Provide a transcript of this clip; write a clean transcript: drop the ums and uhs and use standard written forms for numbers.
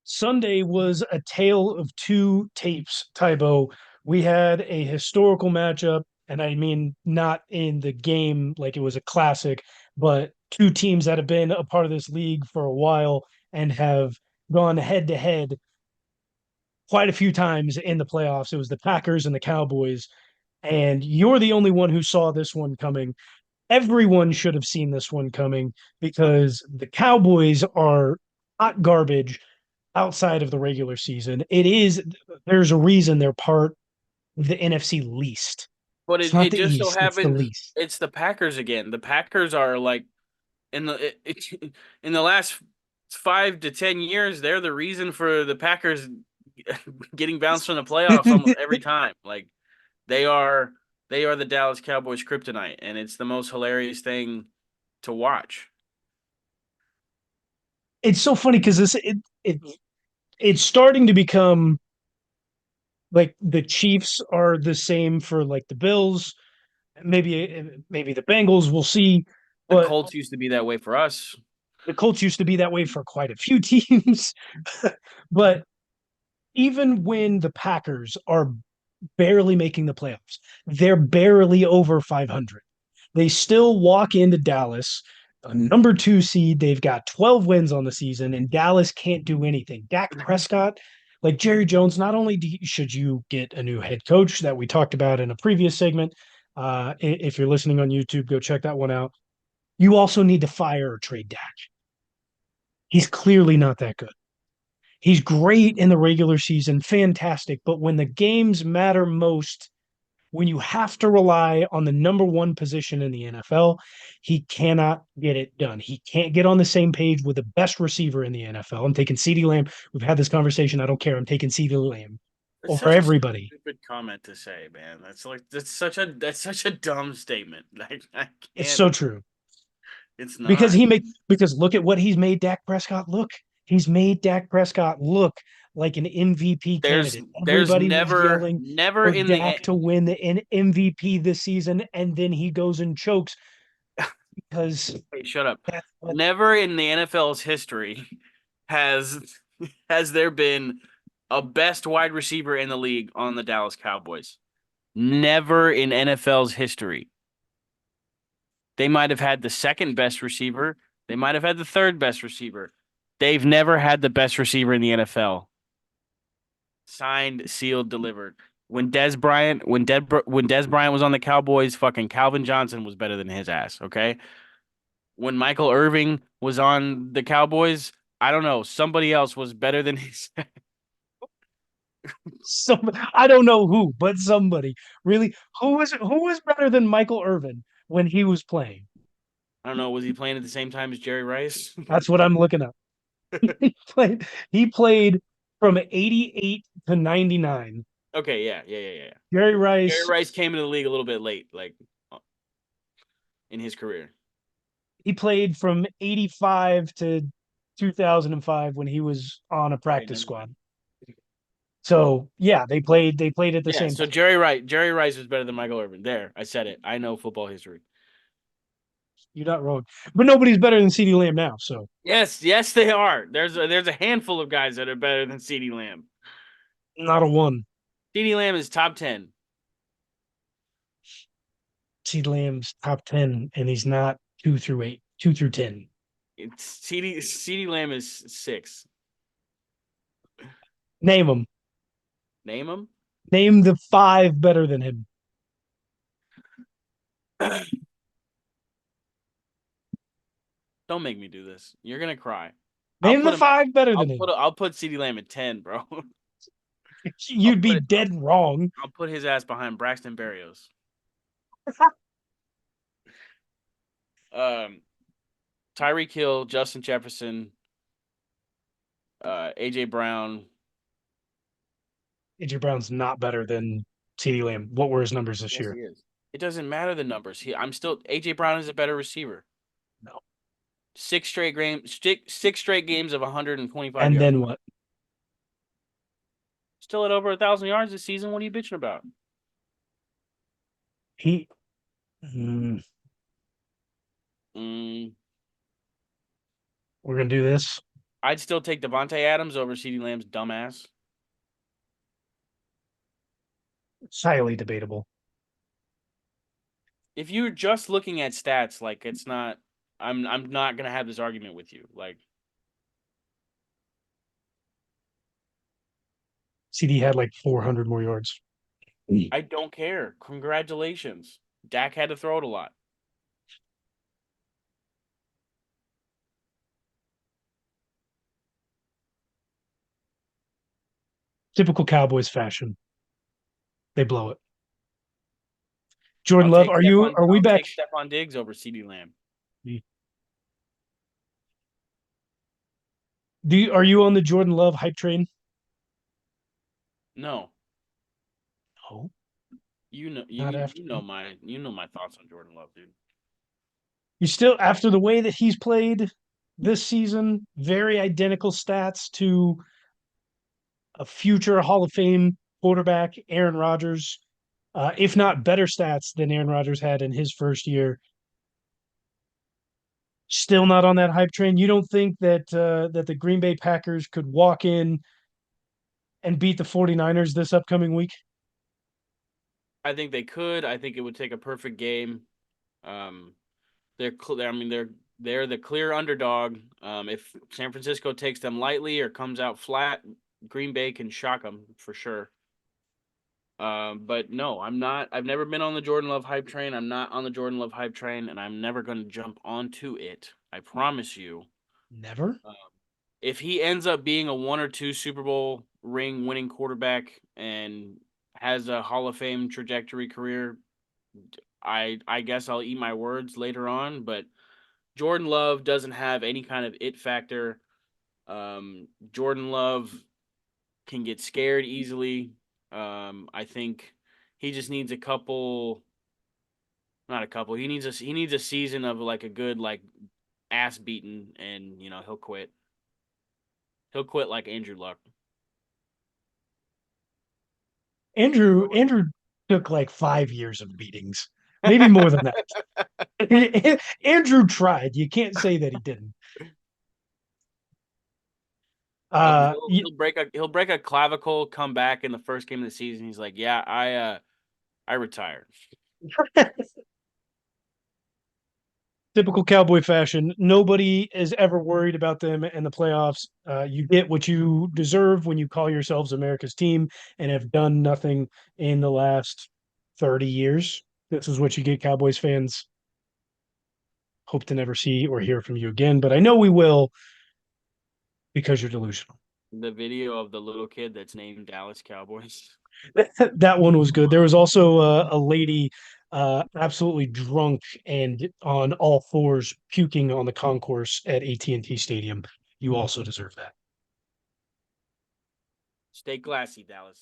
Sunday was a tale of two tapes, Tybo. We had a historical matchup, and I mean not in the game like it was a classic, but two teams that have been a part of this league for a while and have gone head to head quite a few times in the playoffs. It was the Packers and the Cowboys, and you're the only one who saw this one coming. Everyone should have seen this one coming because the Cowboys are hot garbage outside of the regular season. There's a reason they're part of the NFC least. But It's it not the just so East, it's the happens least. it's the Packers again. The Packers are like in in the last 5 to 10 years, they're the reason for the Packers getting bounced from the playoffs almost every time. Like they are they are the Dallas Cowboys kryptonite, and it's the most hilarious thing to watch. It's so funny because it's starting to become like the Chiefs are the same for like the Bills, maybe the Bengals, we'll see. The But Colts used to be that way for us. the Colts used to be that way for quite a few teams. But even when the Packers are barely making the playoffs, they're barely over 500. They still walk into Dallas, a number two seed. They've got 12 wins on the season, and Dallas can't do anything. Dak Prescott, like Jerry Jones, not only should you get a new head coach that we talked about in a previous segment, if you're listening on YouTube, go check that one out. You also need to fire or trade Dak. He's clearly not that good. He's great in the regular season, fantastic. But when the games matter most, when you have to rely on the number one position in the NFL, he cannot get it done. He can't get on the same page with the best receiver in the NFL. I'm taking CeeDee Lamb. We've had this conversation. I don't care. I'm taking CeeDee Lamb It's over such a everybody. stupid comment to say, man. That's such a dumb statement. Like I It's can't. so true. It's Because not. he made because look at what he's made Dak Prescott look. He's made Dak Prescott look like an MVP There's candidate. there's Everybody was never yelling never for in Dak the to win the MVP this season, and then he goes and chokes because Hey, shut up. that's what. Never in the NFL's history has has there been a best wide receiver in the league on the Dallas Cowboys. Never in NFL's history. They might have had the second best receiver. They might have had the third best receiver. They've never had the best receiver in the NFL. Signed, sealed, delivered. When Des Bryant was on the Cowboys, fucking Calvin Johnson was better than his ass. Okay, when Michael Irving was on the Cowboys, I don't know, somebody else was better than his. Some I don't know who, but somebody really who was better than Michael Irvin when he was playing. I don't know, was he playing at the same time as Jerry Rice? That's what I'm looking up. He played from 88 to 99. Okay, yeah. Jerry Jerry Rice, Rice came into the league a little bit late, like in his career. he played from 85 to 2005 when he was on a Okay, practice never mind. squad. So yeah, they played at the Yeah, same so time. Jerry Rice was better than Michael Irvin. There, I said it. I know football history. You're not wrong. But nobody's better than CeeDee Lamb now, so Yes, they are. There's a handful of guys that are better than CeeDee Lamb. not a one. CeeDee Lamb is top 10. CeeDee Lamb's top 10, and he's not 2 through 8, 2 through 10. It's CeeDee Lamb is 6. Name them. Name him. Name the five better than him. Don't make me do this. You're gonna cry. I'll Name put the him at five better I'll than put him. I'll put CeeDee Lamb at 10, bro. I'll You'd be put it dead wrong. I'll put his ass behind Braxton Berrios. Um Tyreek Hill, Justin Jefferson, AJ Brown. AJ Brown's not better than CeeDee Lamb. What were his numbers this Yes, year? he is. It doesn't matter the numbers. I'm still AJ Brown is a better receiver. No. Six straight games of 125 And yards. then what? Still at over 1,000 yards this season. What are you bitching about? He mm, Mm, we're gonna do this. I'd still take Devontae Adams over CeeDee Lamb's dumbass. It's highly debatable. If you're just looking at stats, like it's not. I'm not gonna have this argument with you. Like CD had like 400 more yards. I don't care. Congratulations, Dak had to throw it a lot. Typical Cowboys fashion. They blow it. I'll Jordan Love, take are you? Stephon. Are we I'll back? take Stephon Diggs over CeeDee Lamb. Are you on the Jordan Love hype train? No, No, you know not after. you know my thoughts on Jordan Love, dude. You still after the way that he's played this season, very identical stats to a future Hall of Fame quarterback, Aaron Rodgers, if not better stats than Aaron Rodgers had in his first year. Still not on that hype train. You don't think that that the Green Bay Packers could walk in and beat the 49ers this upcoming week? I think they could. I think it would take a perfect game. Um, I mean, they're the clear underdog. If San Francisco takes them lightly or comes out flat, Green Bay can shock them for sure. But no, I'm not. I've never been on the Jordan Love hype train. I'm not on the Jordan Love hype train, and I'm never going to jump onto it. I promise you. Never. Um, if he ends up being a one or two Super Bowl ring winning quarterback and has a Hall of Fame trajectory career, I guess I'll eat my words later on. But Jordan Love doesn't have any kind of it factor. Jordan Love can get scared easily. I think he just needs a couple, not a couple. He needs a season of like a good like ass beating, and he'll quit. He'll quit like Andrew Luck. Andrew took like 5 years of beatings, maybe more than that. Andrew tried. You can't say that he didn't. He'll Uh, he'll he'll break a clavicle, come back in the first game of the season. He's like, yeah, I retired. typical Cowboy fashion. Nobody is ever worried about them in the playoffs. You get what you deserve when you call yourselves America's team and have done nothing in the last 30 years. This is what you get, Cowboys fans. Hope to never see or hear from you again, but I know we will because you're delusional. The video of the little kid that's named Dallas Cowboys. That one was good. There was also a lady absolutely drunk and on all fours puking on the concourse at AT&T Stadium. You also deserve that. Stay classy, Dallas.